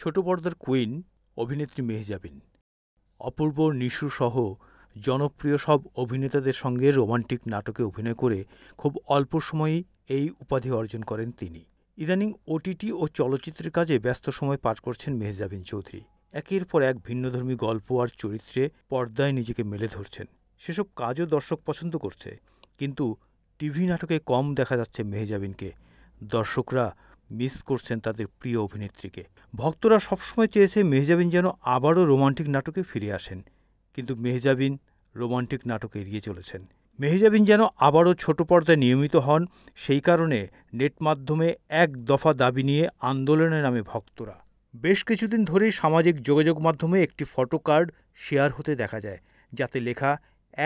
ছোট পর্দার কুইন অভিনেত্রী মেহজাবিন। অপূর্ব, নিশু-সহ জনপ্রিয় সব অভিনেতাদের সঙ্গে রোমান্টিক নাটকে অভিনয় করে খুব অল্প সময়েই এই উপাধি অর্জন করেন তিনি। ইদানীং ওটিটি ও চলচ্চিত্রের কাজে ব্যস্ত সময় পার করছেন মেহজাবিন চৌধুরী। একের পর এক ভিন্নধর্মী গল্প আর চরিত্রে পর্দায় নিজেকে মেলে ধরছেন। সেসব কাজও দর্শক পছন্দ করছে। কিন্তু টিভি নাটকে কম দেখা যাচ্ছে মেহজাবিনকে। দর্শকরা মিস করছেন তাদের প্রিয় অভিনেত্রীকে। ভক্তরা সবসময় চেয়েছে মেহজাবিন যেন আবারও রোমান্টিক নাটকে ফিরে আসেন, কিন্তু মেহজাবিন রোমান্টিক নাটক এড়িয়ে চলেছেন। মেহজাবিন যেন আবারও ছোট পর্দায় নিয়মিত হন, সেই কারণে নেট মাধ্যমে এক দফা দাবি নিয়ে আন্দোলনে নামে ভক্তরা। বেশ কিছুদিন ধরেই সামাজিক যোগাযোগ মাধ্যমে একটি ফটো কার্ড শেয়ার হতে দেখা যায়, যাতে লেখা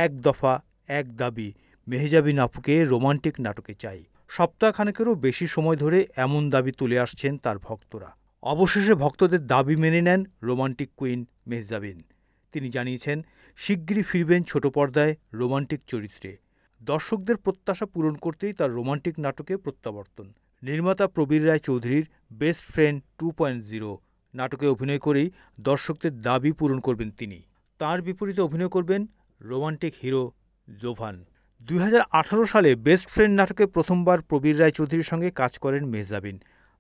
এক দফা এক দাবি, মেহজাবিন আপুকে রোমান্টিক নাটকে চাই। সপ্তাহখানেকেরও বেশি সময় ধরে এমন দাবি তুলে আসছেন তার ভক্তরা। অবশেষে ভক্তদের দাবি মেনে নেন রোমান্টিক কুইন মেহজাবিন। তিনি জানিয়েছেন, শিগগিরই ফিরবেন ছোট পর্দায় রোমান্টিক চরিত্রে। দর্শকদের প্রত্যাশা পূরণ করতেই তার রোমান্টিক নাটকে প্রত্যাবর্তন। নির্মাতা প্রবীর রায় চৌধুরীর বেস্ট ফ্রেন্ড 2.0 নাটকে অভিনয় করেই দর্শকদের দাবি পূরণ করবেন তিনি। তার বিপরীতে অভিনয় করবেন রোমান্টিক হিরো জোভান। 2018 সালে বেস্ট ফ্রেন্ড নাটকে প্রথমবার প্রবীর রায় চৌধুরীর সঙ্গে কাজ করেন মেহজাবিন।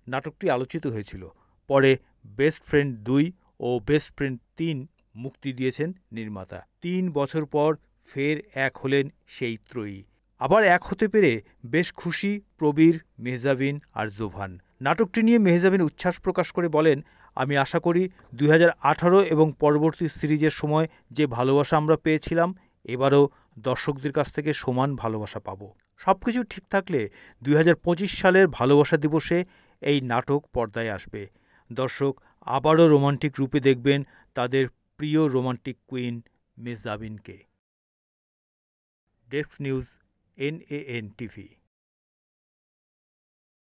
নাটকটি আলোচিত হয়েছিল। পরে বেস্ট ফ্রেন্ড 2 ও বেস্ট ফ্রেন্ড 3 মুক্তি দিয়েছেন নির্মাতা। 3 বছর পর ফের এক হলেন সেই ত্রয়ী। আবার এক হতে পেরে বেশ খুশি প্রবীর, মেহজাবিন আর জোভান। নাটকটি নিয়ে মেহজাবিন উচ্ছ্বাস প্রকাশ করে বলেন, আমি আশা করি 2018 এবং পরবর্তী সিরিজের সময় যে ভালোবাসা আমরা পেয়েছিলাম, এবারও দর্শকদের কাছ থেকে সমান ভালোবাসা পাব। সবকিছু ঠিক থাকলে 2025 সালের ভালোবাসা দিবসে এই নাটক পর্দায় আসবে। দর্শক আবারও রোমান্টিক রূপে দেখবেন তাদের প্রিয় রোমান্টিক কুইন মেহজাবিনকে। Desk news, NAN TV।